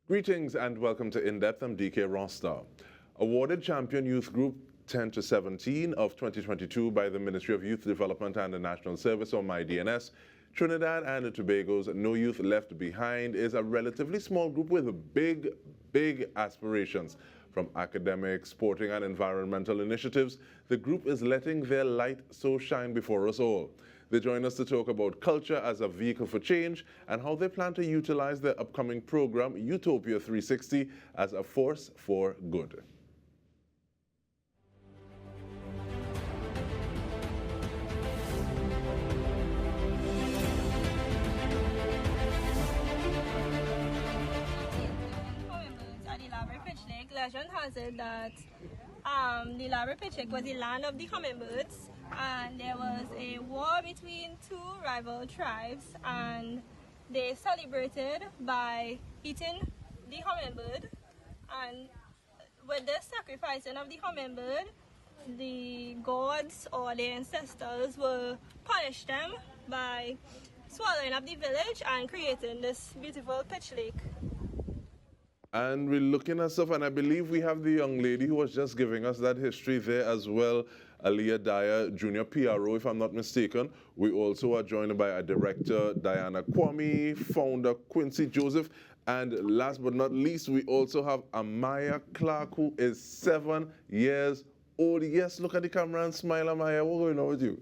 Greetings and welcome to In Depth. I'm Dike Rostant. Awarded Champion Youth Group 10 to 17 of 2022 by the Ministry of Youth Development and the National Service, or MyDNS, Trinidad and Tobago's No Youth Left Behind is a relatively small group with big aspirations. From academic, sporting and environmental initiatives, the group is letting their light so shine before us all. They join us to talk about culture as a vehicle for change and how they plan to utilize their upcoming program, YoUthopia 360, as a force for good. Legend has it that the Library Pitch Lake was the land of the hummingbirds, and there was a war between two rival tribes, and they celebrated by eating the hummingbird. And with the sacrificing of the hummingbird, the gods or the ancestors will punish them by swallowing up the village and creating this beautiful pitch lake. And we're looking at stuff, and I believe we have the young lady who was just giving us that history there as well, Aliyah Dyer, Junior PRO, if I'm not mistaken. We also are joined by our director, Diana Kwame, founder, Quincy Joseph, and last but not least, we also have Amaya Clark, who is 7 years old. Yes, look at the camera and smile, Amaya. What's going on with you?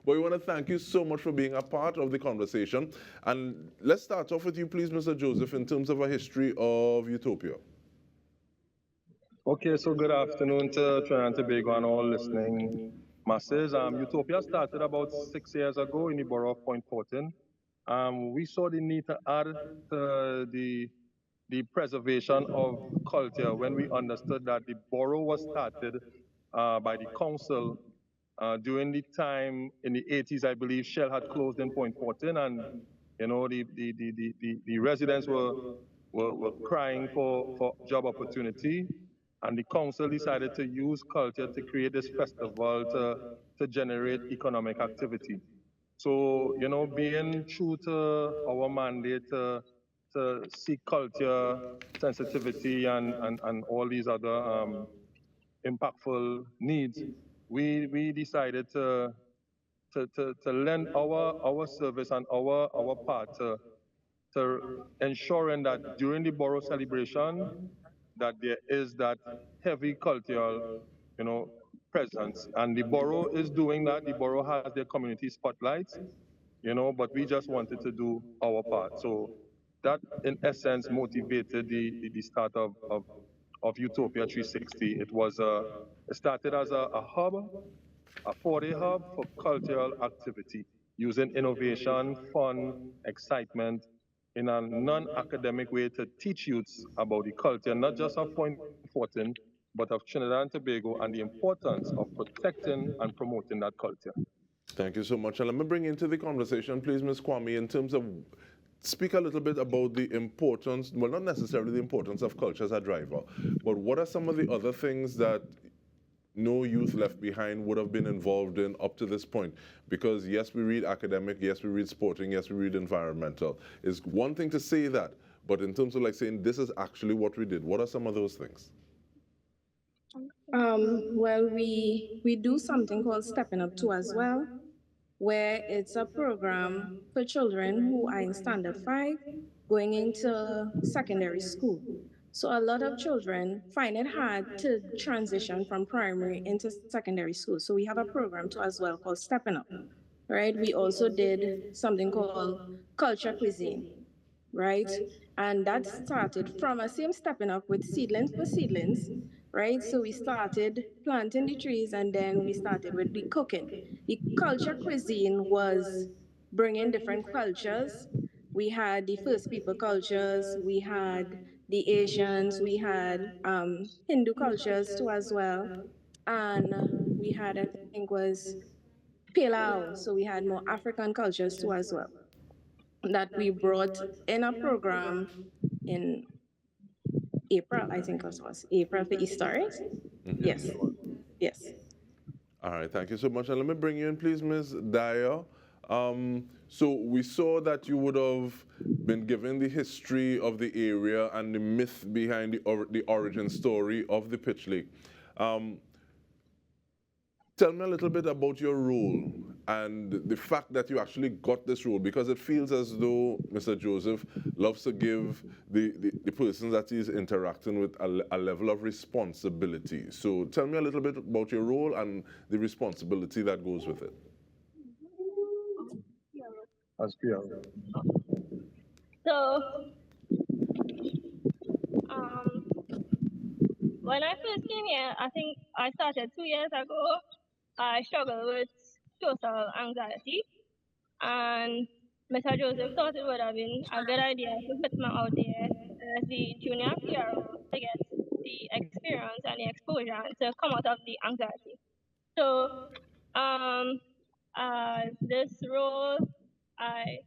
But we want to thank you so much for being a part of the conversation. And let's start off with you, please, Mr. Joseph, in terms of a history of YoUthopia. Okay, so good afternoon to Trinidad and Tobago and all listening masses. YoUthopia started about 6 years ago in the borough of Point Fortin. We saw the need to add to the preservation of culture when we understood that the borough was started by the council during the time in the 80s. I believe Shell had closed in Point Fortin, and you know the residents were crying for job opportunity, and the council decided to use culture to create this festival to generate economic activity. So, you know, being true to our mandate to seek culture, sensitivity, and all these other impactful needs, we decided to lend our service and our part to ensuring that during the borough celebration, that there is that heavy cultural, you know, presence. And the borough is doing that. The borough has their community spotlights, you know, but we just wanted to do our part. So that, in essence, motivated the start of YoUthopia 360. It started as a hub, a 4-day hub for cultural activity, using innovation, fun, excitement, in a non-academic way to teach youths about the culture, not just of Point Fortin, but of Trinidad and Tobago, and the importance of protecting and promoting that culture. Thank you so much. And let me bring into the conversation, please, Ms. Kwame, in terms of, speak a little bit about the importance, well, not necessarily the importance of culture as a driver, but what are some of the other things that No Youth Left Behind would have been involved in up to this point? Because yes, we read academic, yes, we read sporting, yes, we read environmental. It's one thing to say that, but in terms of like saying this is actually what we did, what are some of those things? Well, we do something called Stepping Up To as well, where it's a program for children who are in Standard 5 going into secondary school. So a lot of children find it hard to transition from primary into secondary school. So we have a program too as well called Stepping Up, right? We also did something called Culture Cuisine, right? And that started from a same Stepping Up with seedlings for seedlings, right? So we started planting the trees, and then we started with the cooking. The Culture Cuisine was bringing different cultures. We had the First People cultures, we had the Asians, we had Hindu cultures too as well, and we had, I think, was Palau, so we had more African cultures too as well, that we brought in a program in April, I think it was April for Easter, right? Yes, yes. All right, thank you so much. And let me bring you in, please, Ms. Dyer. So we saw that you would have been given the history of the area and the myth behind the origin story of the pitch league. Tell me a little bit about your role and the fact that you actually got this role, because it feels as though Mr. Joseph loves to give the persons that he's interacting with a level of responsibility. So tell me a little bit about your role and the responsibility that goes with it. So, when I first came here, I think I started 2 years ago. I struggled with social anxiety, and Mr. Joseph thought it would have been a good idea to put me out there as the junior PRO to get the experience and the exposure and to come out of the anxiety. So, this role, I've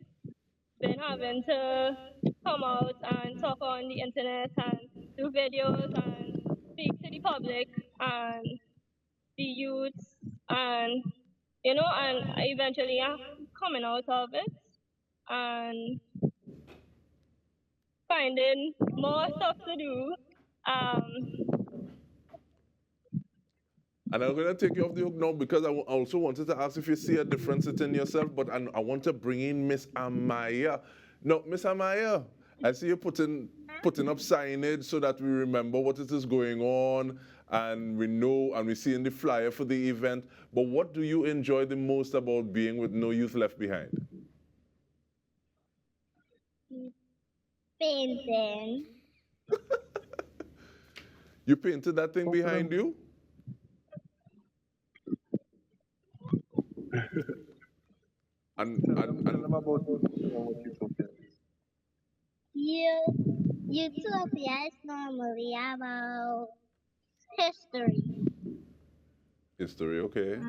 been having to come out and talk on the internet and do videos and speak to the public and the youths, and and eventually I'm coming out of it and finding more stuff to do. And I'm going to take you off the hook now because I also wanted to ask if you see a difference in yourself, but I want to bring in Miss Amaya. No, Miss Amaya, I see you putting up signage so that we remember what it is going on and we know and we see in the flyer for the event. But what do you enjoy the most about being with No Youth Left Behind? Painting. You painted that thing behind you? and about Utopia is normally about history. History, okay.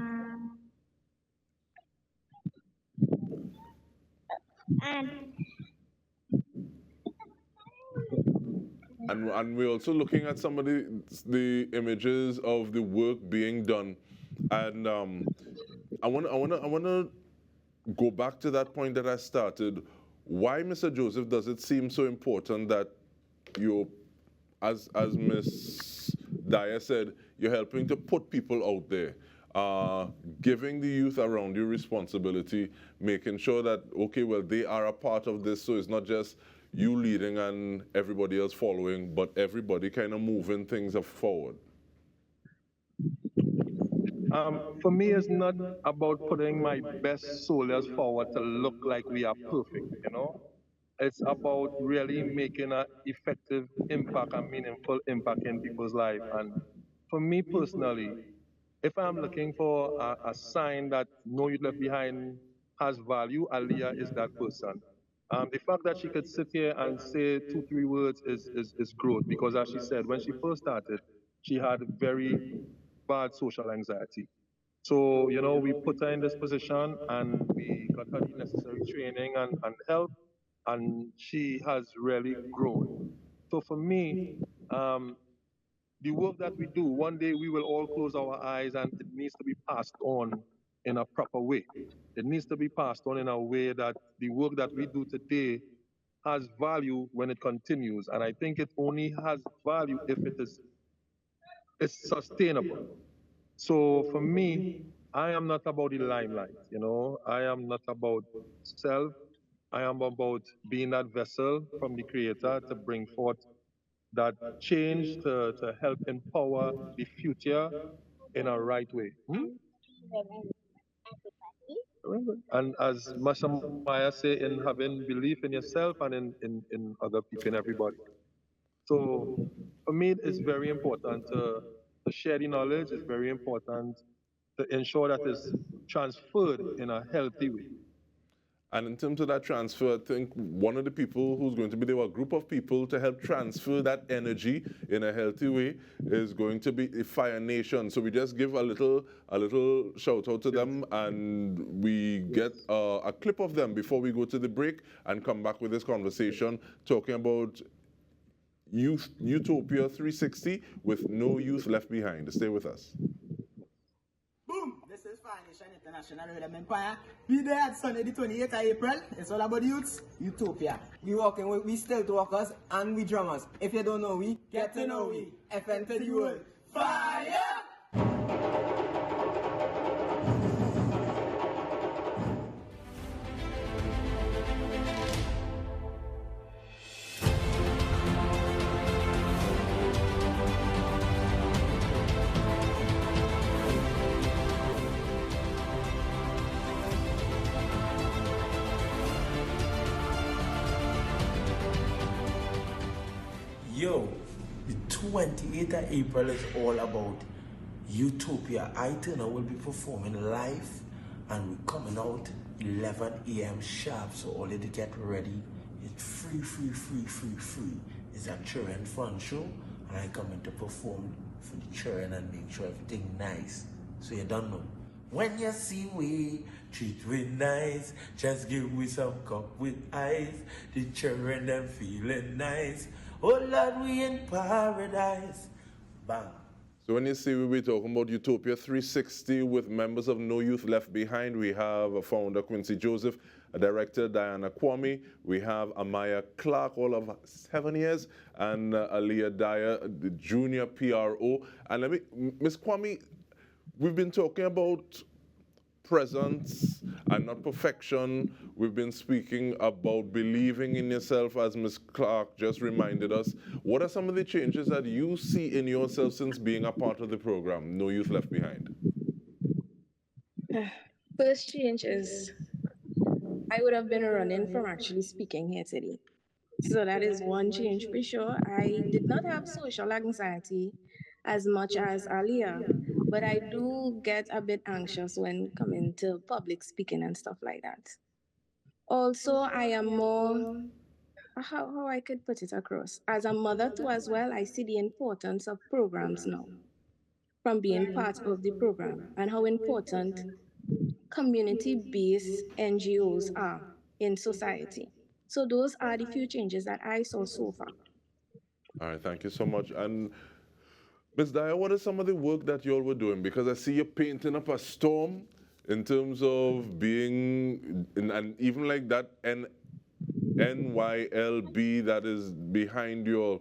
And we're also looking at some of the images of the work being done, and I want to go back to that point that I started. Why, Mr. Joseph, does it seem so important that you, as Ms. Dyer said, you're helping to put people out there, giving the youth around you responsibility, making sure that, okay, well, they are a part of this, so it's not just you leading and everybody else following, but everybody kind of moving things forward? For me, it's not about putting my best soldiers forward to look like we are perfect, It's about really making an effective impact and meaningful impact in people's life. And for me personally, if I'm looking for a sign that No Youth Left Behind has value, Aliyah is that person. The fact that she could sit here and say 2, 3 words is growth, because as she said, when she first started, she had very bad social anxiety. So, we put her in this position and we got her the necessary training and help, and she has really grown. So for me, the work that we do, one day we will all close our eyes and it needs to be passed on in a proper way. It needs to be passed on in a way that the work that we do today has value when it continues. And I think it only has value if it's sustainable. So for me, I am not about the limelight, I am not about self. I am about being that vessel from the Creator to bring forth that change to help empower the future in a right way. And as Masha Maya say, in having belief in yourself and in other people, in everybody. So for me, it's very important to share the knowledge. It's very important to ensure that it's transferred in a healthy way. And in terms of that transfer, I think one of the people who's going to be there, a group of people to help transfer that energy in a healthy way, is going to be the Fire Nation. So we just give a little shout out to them, and we get a clip of them before we go to the break and come back with this conversation talking about Utopia 360 with No Youth Left Behind. Stay with us. Boom! This is Fire Nation. Aspiration International Rhythm Empire. Be there at Sunday the 28th of April. It's all about youths, Utopia. We still workers and we drummers. If you don't know we, get to know we. FN to the world. Fire! Yo, the 28th of April is all about Utopia. iTurner will be performing live and we're coming out 11 a.m. sharp. So all you to get ready. It's free. It's a children fun show and I come in to perform for the children and make sure everything nice. So you don't know. When you see we treat we nice, just give we some cup with ice. The children them feeling nice. Oh Lord, we in paradise. Bang. So when you see we're talking about Utopia 360 with members of No Youth Left Behind, we have a founder Quincy Joseph, a director Diana Kwame, we have Amaya Clark, all of 7 years, and Aliyah Dyer, the junior PRO. And Ms. Kwame, we've been talking about presence and not perfection. We've been speaking about believing in yourself, as Ms. Clark just reminded us. What are some of the changes that you see in yourself since being a part of the program, No Youth Left Behind? First change is I would have been running from actually speaking here today. So that is one change for sure. I did not have social anxiety as much as Aliyah, but I do get a bit anxious when coming to public speaking and stuff like that. Also, I am more, how I could put it across. As a mother too as well, I see the importance of programs now from being part of the program and how important community-based NGOs are in society. So those are the few changes that I saw so far. All right, thank you so much. And Ms. Dyer, what is some of the work that you all were doing? Because I see you painting up a storm in terms of being, and even like that NYLB that is behind you all.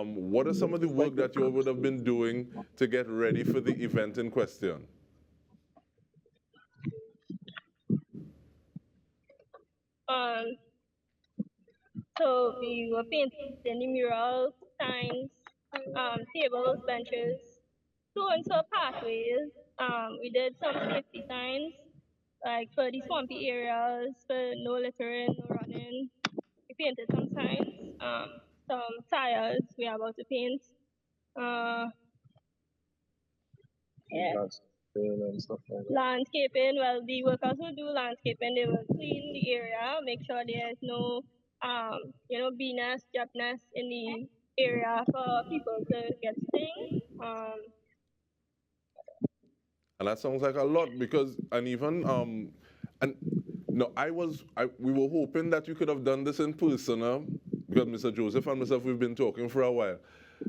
What are some of the work that you all would have been doing to get ready for the event in question? So we were painting the murals, signs, tables, benches, so and so pathways. We did some safety signs, like for the swampy areas, for no littering, no running. We painted some signs, some tires we are about to paint. Yeah. And stuff like that. Landscaping, well, the workers who do landscaping, they will clean the area, make sure there's no, bee nest, jump nest in the area for people to get sting. And that sounds like a lot because, and even, and no, we were hoping that you could have done this in person, because Mr. Joseph and myself, we've been talking for a while.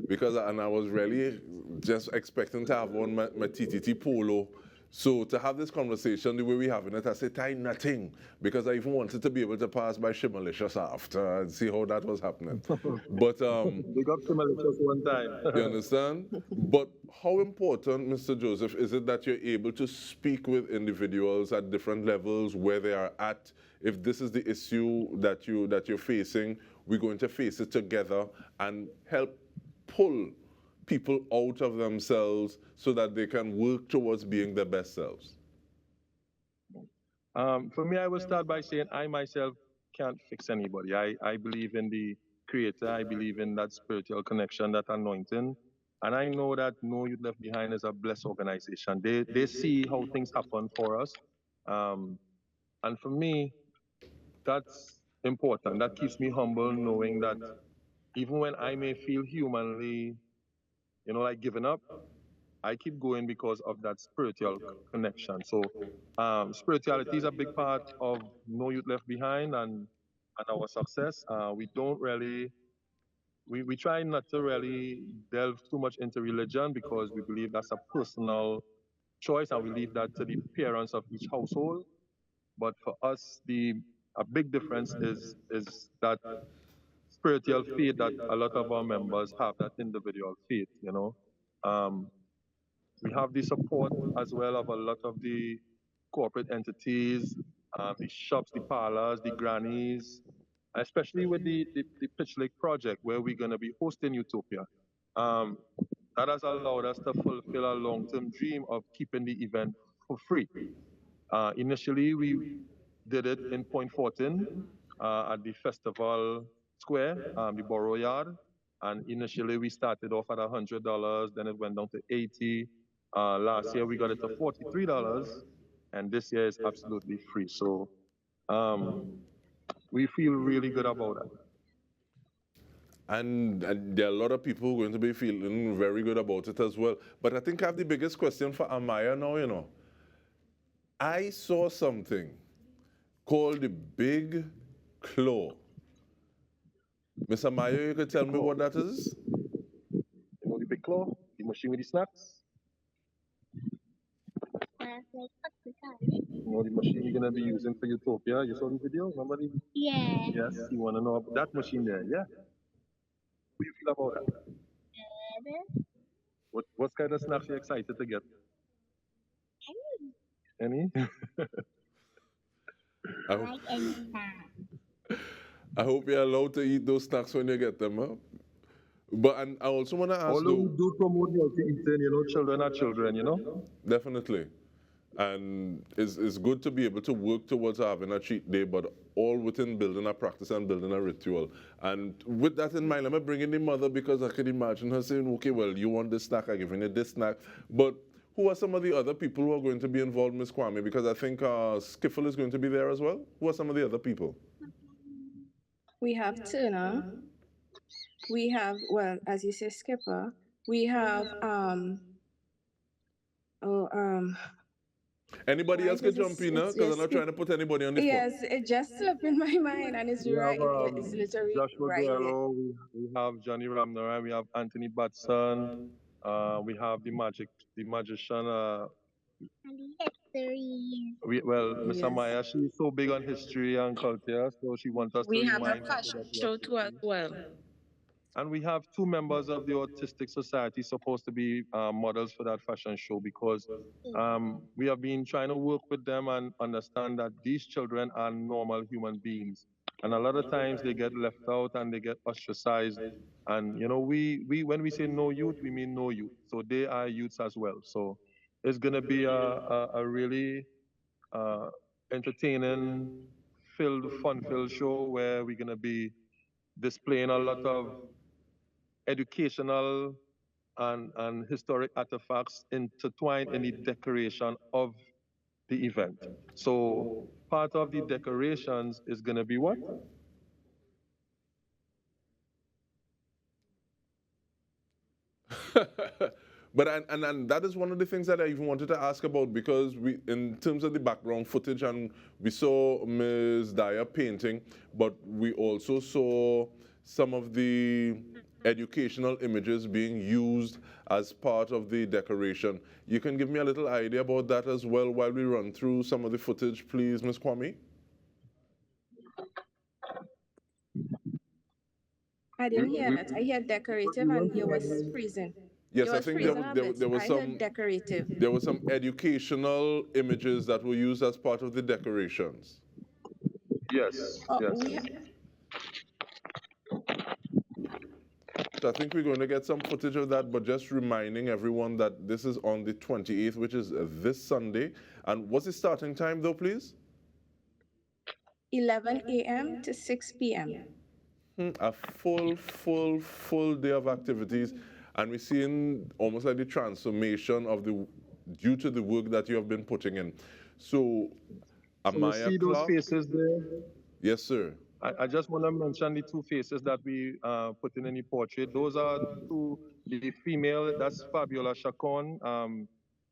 Because, and I was really just expecting to have on my TTT polo. So to have this conversation the way we're having it, I said, "Time nothing," because I even wanted to be able to pass by Shimalicious after and see how that was happening. But Big up Shimalicious one time. you understand? But how important, Mr. Joseph, is it that you're able to speak with individuals at different levels where they are at? If this is the issue that you're facing, we're going to face it together and help pull people out of themselves so that they can work towards being their best selves? For me, I will start by saying I myself can't fix anybody. I believe in the Creator. I believe in that spiritual connection, that anointing. And I know that No Youth Left Behind is a blessed organization. They see how things happen for us. And for me, that's important. That keeps me humble, knowing that even when I may feel humanly, like giving up, I keep going because of that spiritual connection. So spirituality is a big part of No Youth Left Behind and our success. We don't really, we try not to really delve too much into religion because we believe that's a personal choice, and we leave that to the parents of each household. But for us, a big difference is that spiritual faith that a lot of our members have, that individual faith, you know. Um, we have the support as well of a lot of the corporate entities, the shops, the parlors, the grannies, especially with the Pitch Lake project where we're going to be hosting Utopia. Um, that has allowed us to fulfill our long-term dream of keeping the event for free. Initially, we did it in Point Fortin at the festival square, the Borough Yard. And initially, we started off at $100, then it went down to 80. Last year, we got it to $43, and this year is absolutely free. So we feel really good about it. And there are a lot of people going to be feeling very good about it as well. But I think I have the biggest question for Amaya now, you know. I saw something called the Big Claw. Miss Amaya, you could tell me what that is? You know the Big Claw, the machine with the snacks? You know the machine you're gonna be using for Utopia. You saw the video? Remember the? Yeah. Yes. You wanna know about that machine there? Yeah. What do you feel about that? What kind of snacks you excited to get? Any? I like any snack. I hope you're allowed to eat those snacks when you get them, huh? But and I also want to ask Although we though, do promote healthy eating, you know, children are children, you know? definitely. And it's good to be able to work towards having a cheat day, but all within building a practice and building a ritual. And with that in mind, let me bring in the mother because I can imagine her saying, okay, well, you want this snack, I'm giving you this snack. But who are some of the other people who are going to be involved, Ms. Kwame? Because I think Skiffle is going to be there as well. Who are some of the other people? We have Turner. We have, well, as you say, Skipper. We have Anybody why else can does jump in, because I'm not trying to put anybody on the spot. yes, it just slipped in my mind, and it's We right. have It's literally Joshua right there. Guerrero, we have Johnny Ramnaran, we have Anthony Batson, we have the magician. Miss Yes. Amaya, she's so big on history and culture, so she wants us to We have a remind us fashion that we show have too as history. well. And we have two members of the Autistic Society supposed to be models for that fashion show because we have been trying to work with them and understand that these children are normal human beings. And a lot of times they get left out and they get ostracized. And, you know, we when we say no youth, we mean no youth. So they are youths as well. So it's going to be a really entertaining, fun-filled show where we're going to be displaying a lot of educational and historic artifacts intertwined in the decoration of the event. So part of the decorations is going to be what? But and that is one of the things that I even wanted to ask about because we, in terms of the background footage, and we saw Ms. Dyer painting, but we also saw some of the educational images being used as part of the decoration. You can give me a little idea about that as well while we run through some of the footage, please, Ms. Kwame? I didn't hear that. I heard decorative, and you was freezing. Yes, You I was think freezing a bit. there was I some heard decorative. there were some educational images that were used as part of the decorations. Yes, Oh, yes. So I think we're going to get some footage of that, but just reminding everyone that this is on the 28th, which is this Sunday. And what's the starting time though, please? 11 a.m. to 6 p.m. A full day of activities. And we're seeing almost like the transformation of due to the work that you have been putting in. So, So you Amaya see those Clark? faces there? Yes, sir. I just want to mention the two faces that we put in the portrait. Those are the female, that's Fabiola Chacon.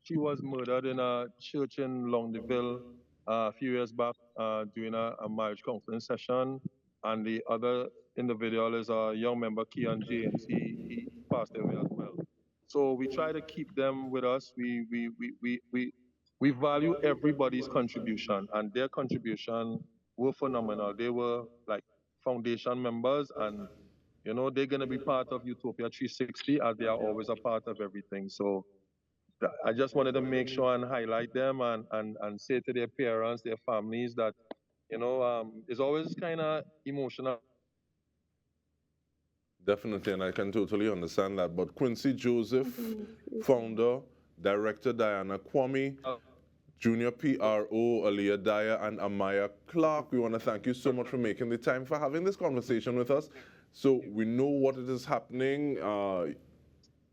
She was murdered in a church in Longdeville a few years back during a marriage counseling session. And the other individual is a young member, Keon James. He passed away as well. So we try to keep them with us. We value everybody's contribution, and their contribution were phenomenal. They were like foundation members, and they're gonna be part of Utopia 360 as they are always a part of everything. So I just wanted to make sure and highlight them and say to their parents, their families that it's always kind of emotional. Definitely, and I can totally understand that. But Quincy Joseph, founder, director Diana Kwame, Junior PRO, Aliyah Dyer, and Amaya Clark, we want to thank you so much for making the time for having this conversation with us. So we know what it is happening.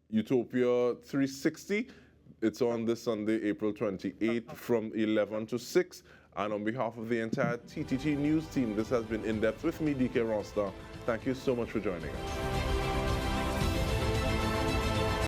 Utopia 360. It's on this Sunday, April 28th from 11 to 6. And on behalf of the entire TTT News team, this has been In Depth with me, Dike Rostant. Thank you so much for joining us.